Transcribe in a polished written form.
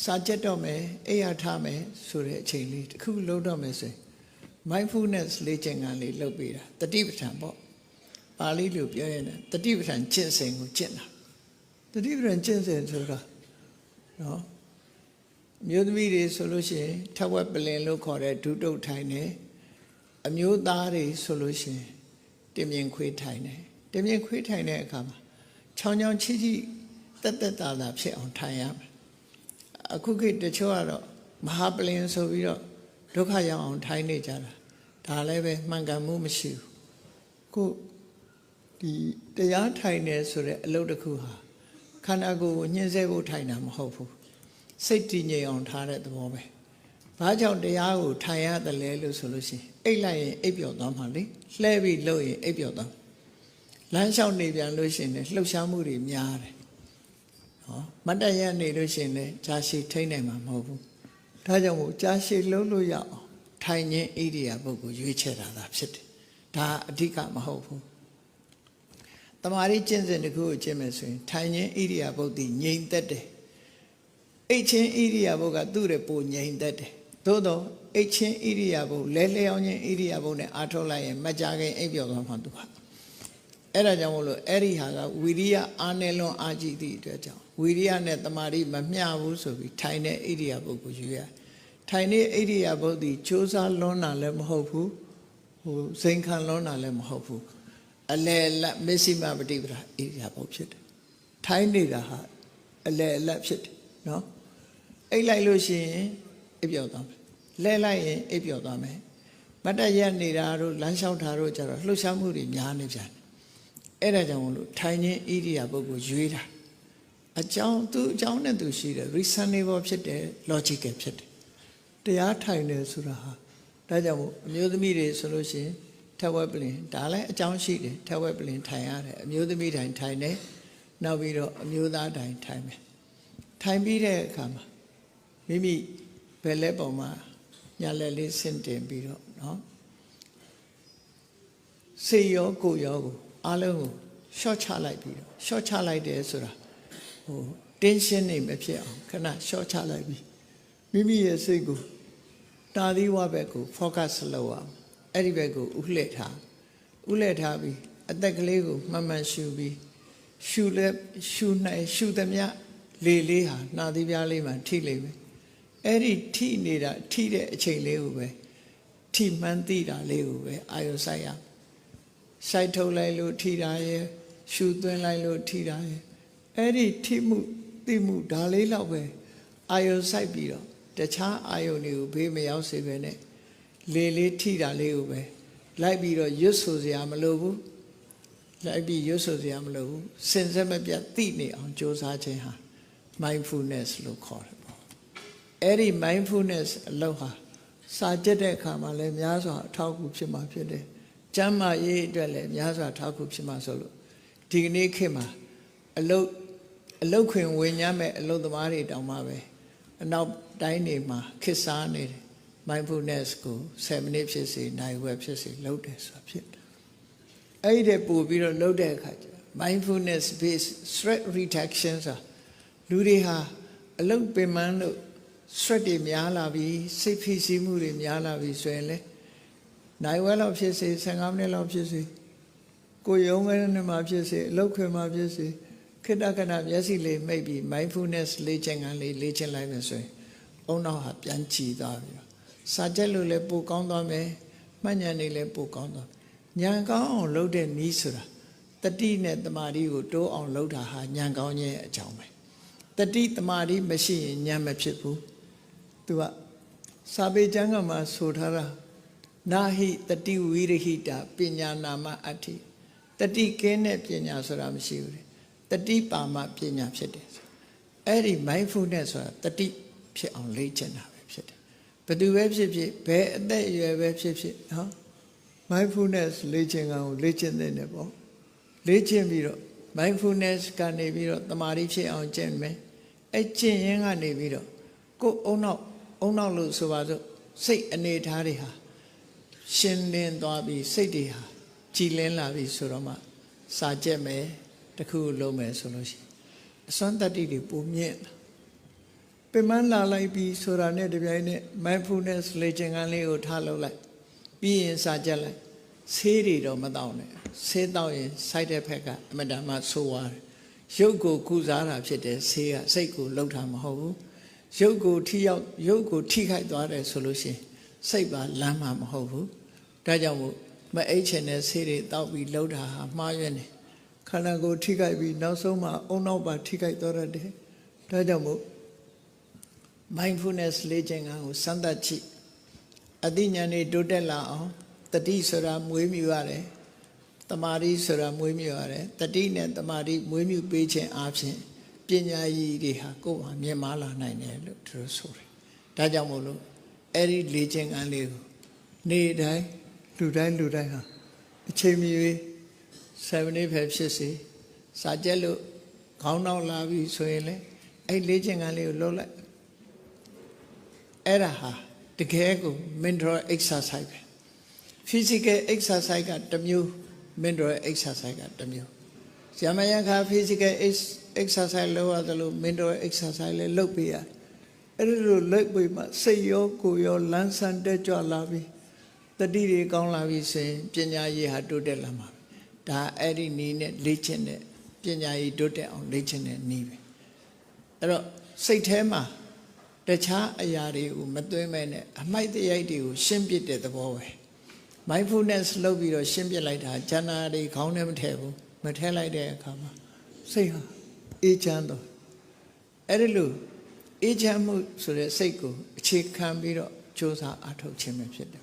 စာကြက်တော့မယ်အိယာထားမယ်ဆိုတဲ့အချိန်လေးတစ်ခုလုံးတော့မယ်ဆိုရင် mindfulness လေ့ကျင့်ခန်းလေးလုပ်ပေးတာတတိပဋ္ဌာန်ပေါ့ပါဠိလိုပြောရင်တတိပဋ္ဌာန်ကျင့်စဉ်ကိုကျင့်တာတတိပဋ္ဌာန်ကျင့်စဉ်ဆိုတာနော်မျိုးသမီးတွေဆိုလို့ရှိရင်ထဝက်ပလင်လို့ခေါ်တဲ့ဒုတုတ်ထိုင်တယ်အမျိုးသားတွေဆိုလို့ရှိရင်တင်မြင်ခွေးထိုင်တယ်တင်မြင်ခွေးထိုင်တဲ့အခါမှာချောင်းချောင်းချီချီတက်တက်တာတာဖြစ်အောင်ထိုင်ရမယ်အခုခေတ်တချို့ကတော့မဟာပလင်ဆိုပြီးတော့ဒုက္ခရောက်အောင်ထိုင်နေကြတာဒါလည်းပဲမှန်ကန်မှုမရှိဘူးခုဒီတရားထိုင်နေဆိုတဲ့အလုပ်တစ်ခုဟာခန္ဓာကိုယ်ကိုညှင်းဆဲဖို့ထိုင်တာမဟုတ်ဘူးစိတ်တည်ငြိမ်အောင်ထားတဲ့သဘောပဲဘာကြောင့်တရားကိုထိုင်ရတယ်လဲလို့ဆိုလို့ရှိရင်အိတ်လိုက်ရင်အိပ်ပျော်သွားမှာလေလှဲပြီးလှုပ်ရင်အိပ်ပျော်သွားလမ်းလျှောက်နေပြန်လို့ရှိရင်လည်းလှုပ်ရှားမှုတွေများတယ်နော်မတ်တရနေလို့ရှိရင်လည်းကြာရှည်ထိနိုင်မှာမဟုတ်ဘူးဒါကြောင့်မို့ကြာရှည်လုံးလို့ရအောင်ထိုင်ခြင်းဣရိယာပုဂ္ဂိုလ်ရွေးချယ်တာသာဖြစ်တယ်ဒါအဓိကမဟုတ်ဘူးတမာရီကျင့်စဉ်တစ်ခုကိုကျင့်မယ်ဆိုရင်ထိုင်ခြင်းဣရိယာပုဂ္ဂိုလ်ငြိမ်သက်တယ်အိတ်ချင်းဣရိယာပုဂ္ဂိုလ်ကသူ့ရဲ့ပုံငြိမ်သက်တယ်သို့တော့အိတ်ချင်းဣရိယာပုဂ္ဂိုလ်လဲလျောင်းခြင်းဣရိယာပုဂ္ဂိုလ်နဲ့အားထုတ်လိုက်ရင်မကြခင်အိပ်ပျော်သွားမှသူဟာအဲ့ဒါကြောင့်မို့လို့အဲ့ဒီဟာကဝီရိယအားနည်းလွန်အားကြီးသည့်အတွက်ကြောင့်ဝီရိယနဲ့တမာရီမမျှဘူးဆိုပြီးထိုင်တဲ့ဣရိယာပုဂ္ဂိုလ်ယူရထိုင်တဲ့ဣရိယာပုဂ္ဂိုလ်ကြိုးစားလွန်တာလည်းမဟုတ်ဘူးဟိုစိန်ခံလွန်တာလည်းမဟုတ်ဘူးအလယ်လက်မစ္စည်းမပฏิပဒါဣရိယာပုဂ္ဂိုလ်ဖြစ်တယ်ထိုင်နေတာဟာအလယ်လက်ဖြစ်တယ်နော်အိတ်လိုက်လို့ရှိရင်အိပ်ပျော်သွားမယ်လဲလိုက်ရင်အိပ်ပျော်သွားမယ်မတ်တရက်နေတာတို့လမ်းလျှောက်တာတို့ကြတော့လှုပ်ရှားမှုတွေများနေပြန်အဲ့ဒါကြောင့်မလို့ထိုင်ခြင်းဣရိယာပုဂ္ဂိုလ်ရွေးတာအကြောင်းသူအကြောင်းနဲ့သူရှိတယ် reasonable ဖြစ်တယ် logical ဖြစ်တယ်တရားထိုင်တယ်ဆိုတာဟာဒါကြောင့်မို့အမျိုးသမီးတွေဆိုလို့ရှိရင်ထဝက်ပလင်ဒါလည်းအကြောင်းရှိတယ်ထဝက်ပလင်ထိုင်ရတယ်အမျိုးသမီးတိုင်းထိုင်တယ်နောက်ပြီးတော့အမျိုးသားတိုင်းထိုင်မယ်ထိုင်ပြီးတဲ့အခါမှာမိမိဘယ်လက်ပေါ်မှာညာလက်လေးဆင့်တင်ပြီးတော့နော်စေရောကိုရောကိုအားလုံးကိုရှော့ချလိုက်ပြီးတော့ရှော့ချလိုက်တယ်ဆိုတာဟိုတင်းရှင်းနေမဖြစ်အောင်ခဏရှော့ချလိုက်ပြီးမိမိရဲ့စိတ်ကိုတာသီဝဘက်ကို focus လုပ်အောင်အဲ့ဒီဘက်ကိုဥလှည့်ထားပြီးအသက်ကလေးကိုမှန်မှန်ရှူပြီးရှူလဲရှူနိုင်ရှူသမျှလေလေးဟာနှာသီးပြားလေးမှာထိလိမ့်မယ်အဲ့ဒီထိနေတာထိတဲ့အချိန်လေးကိုပဲထိမှန်းသိတာလေးကိုပဲအာရုံစိုက်ရစိုက်ထုတ်လိုက်လို့ထိတာရဲ့ရှူသွင်းလိုက်လို့ထိတာရဲ့အဲ့ဒီထိမှုသိမှုဒါလေးတော့ပဲအာရုံစိုက်ပြီးတော့တခြားအာရုံတွေကိုဘေးမရောက်စေပဲနဲ့လေလေးထိတာလေးကိုပဲလိုက်ပြီးတော့ရွတ်ဆိုစရာမလိုဘူးလိုက်ပြီးရွတ်ဆိုစရာမလိုဘူးစင်စက်မပြတ်သိနေအောင်ကြိုးစားခြင်းဟာ mindfulness လို့ခေါ်တယ်ပေါ့အဲ့ဒီ mindfulness အလုပ်ဟာစာကြည့်တဲ့အခါမှာလည်းများစွာအထောက်အကူဖြစ်မှာဖြစ်တယ်ကျမ်းမာရေးအတွက်လည်းများစွာထောက်ကူဖြစ်မှာဆိုလို့ဒီကနေ့ခေတ်မှာအလုတ်ခွင်ဝင်ညမဲ့အလုတ်သမားတွေတောင်မှပဲအနောက်တိုင်းတွေမှာခေတ်စားနေတယ် mindfulness ကို7 မိနစ်ဖြစ်စေနိုင်ဝက်ဖြစ်စေလုပ်တယ်ဆိုတာဖြစ်တယ်အဲ့ဒီပို့ပြီးတော့လုပ်တဲ့အခါကျ mindfulness based stress reduction ဆိုတာလူတွေဟာအလုတ်ပင်ပန်းလို့ stress တွေများလာပြီးစိတ်ဖိစီးမှုတွေများလာပြီးဆိုရင်လေနိုင်ဝက်လောက်ဖြစ်စေ15မိနစ်လောက်ဖြစ်စေကိုရုံးကနေမှဖြစ်စေအလုပ်ခွင်မှာဖြစ်စေခိတ္တခဏမျက်စိလေးမိတ်ပြီး mindfulness လေ့ကျင့်ခန်းလေးလေ့ကျင့်လိုက်မယ်ဆိုရင်အုံနောက်ဟာပြန်ကြည်သွားပြီစာကြက်လို့လည်းပိုကောင်းသွားမယ်မှတ်ဉာဏ်တွေလည်းပိုကောင်းသွားဉာဏ်ကောင်းအောင်လုပ်တဲ့နည်းဆိုတာတတိနဲ့တမာတိကိုတိုးအောင်လုပ်တာဟာဉာဏ်ကောင်းခြင်းအကြောင်းပဲတတိတမာတိမရှိရင်ဉာဏ်မဖြစ်ဘူးသူကစာပေကျမ်းကမှာဆိုထားတာနာဟိတတိဝိရဟိတာပညာနာမအဋ္ဌိတတိကင်းတဲ့ပညာဆိုတာမရှိဘူးလေတတိပါမပညာဖြစ်တယ်အဲ့ဒီ mindfulness ဆိုတာတတိဖြစ်အောင်လေ့ကျင့်တာပဲဖြစ်တယ်ဘယ်သူပဲဖြစ်ဖြစ်ဘယ်အသက်အရွယ်ပဲဖြစ်ဖြစ်နော် mindfulness လေ့ကျင့်ကောင်ကိုလေ့ကျင့်တဲ့နေပေါ့လေ့ကျင့်ပြီးတော့ mindfulness ကနေပြီးတော့တမာတိဖြစ်အောင်ကျင့်မယ်အဲ့ကျင့်ရင်းကနေပြီးတော့ကိုယ်အုံနောက်လို့ဆိုပါစို့စိတ်အနေထားတွေဟာရှင်းလင်းသွားပြီးစိတ်တွေဟာကြည်လင်းလာပြီဆိုတော့မှစာကြက်မယ်တခုလုံးမယ်ဆိုလို့ရှိရင်အစွမ်းတတ္တိတွေပုံမြင့် ပင်မလာလိုက်ပြီးဆိုတာနဲ့တပြိုင်နက် mindfulness လေ့ကျင့်ခန်းလေးကိုထားလုပ်လိုက်ပြီးရင်စာကြက်လိုက်ဆေးတွေတော့မတောင်းနဲ့ဆေးတောင်းရင် side effect ကအမှန်တမ်းဆိုးသွားတယ်ရုပ်ကိုကုစားတာဖြစ်တဲ့ဆေးကစိတ်ကိုလှုပ်တာမဟုတ်ဘူးရုပ်ကိုထိခိုက်သွားတယ်ဆိုလို့ရှိရင်စိတ်ပါလမ်းမှာမဟုတ်ဘူးဒါကြောင့်မို့မအိတ်ချင်တဲ့ဆေးတွေတောက်ပြီးလှုပ်တာဟာမှားရွံ့တယ်ခန္ဓာကိုယ်ထိခိုက်ပြီးနောက်ဆုံးမှာအုံနောက်ပါထိခိုက်သွားတတ်တယ်ဒါကြောင့်မို့ mindfulness လေ့ကျင့်ခန်းကိုစမ်းသပ်ကြည့်အသိဉာဏ်တွေတိုးတက်လာအောင်တတိဆိုတာမွေးမြူရတယ်တမာတိဆိုတာမွေးမြူရတယ်တတိနဲ့တမာတိမွေးမြူပေးခြင်းအပြင်ပညာရည်တွေဟာကိုယ်ဟာမြင်မာလာနိုင်တယ်လို့သူတို့ဆိုတယ်ဒါကြောင့်မို့လို့အဲ့ဒီလေ့ကျင့်ခန်းလေးကိုနေ့တိုင်းလူတိုင်းဟာအချိန်မီ7 day ပဲဖြစ်စေစာကြက်လို့ခေါင်းနောက်လာပြီဆိုရင်လေအဲ့လေ့ကျင့်ခန်းလေးကိုလုပ်လိုက်အဲ့ဒါဟာတကယ်ကို mental exercise ပဲ physical exercise ကတစ်မျိုး mental exercise ကတစ်မျိုးဇာမယခါ physical exercise လုပ်ရတယ်လို့ mental exercise လည်းလုပ်ပေးရအဲ့ဒီလိုလုပ်ပေးမှစိတ်ရောကိုယ်ရောလန်းဆန်းတက်ကြွလာပြီတတိတွေကောင်းလာပြီဆိုရင်ပညာရည်ဟာတိုးတက်လာမှာဒါအဲ့ဒီနည်းနဲ့လေ့ကျင့်တဲ့ပညာရည်တိုးတက်အောင်လေ့ကျင့်တဲ့နည်းပဲအဲ့တော့စိတ်ထဲမှာတခြားအရာတွေကိုမသွင်းမဲနဲ့အမိုက်တရိုက်တွေကိုရှင်းပစ်တဲ့သဘောပဲ mindfulness လုပ်ပြီးတော့ရှင်းပစ်လိုက်တာဉာဏ်တွေခေါင်းထဲမထည့်ဘူးမထည့်လိုက်တဲ့အခါမှာစိတ်ဟာအေးချမ်းတော့အဲ့ဒီလိုအေးချမ်းမှုဆိုတဲ့စိတ်ကိုအခြေခံပြီးတော့ကြိုးစားအားထုတ်ခြင်းပဲဖြစ်တယ်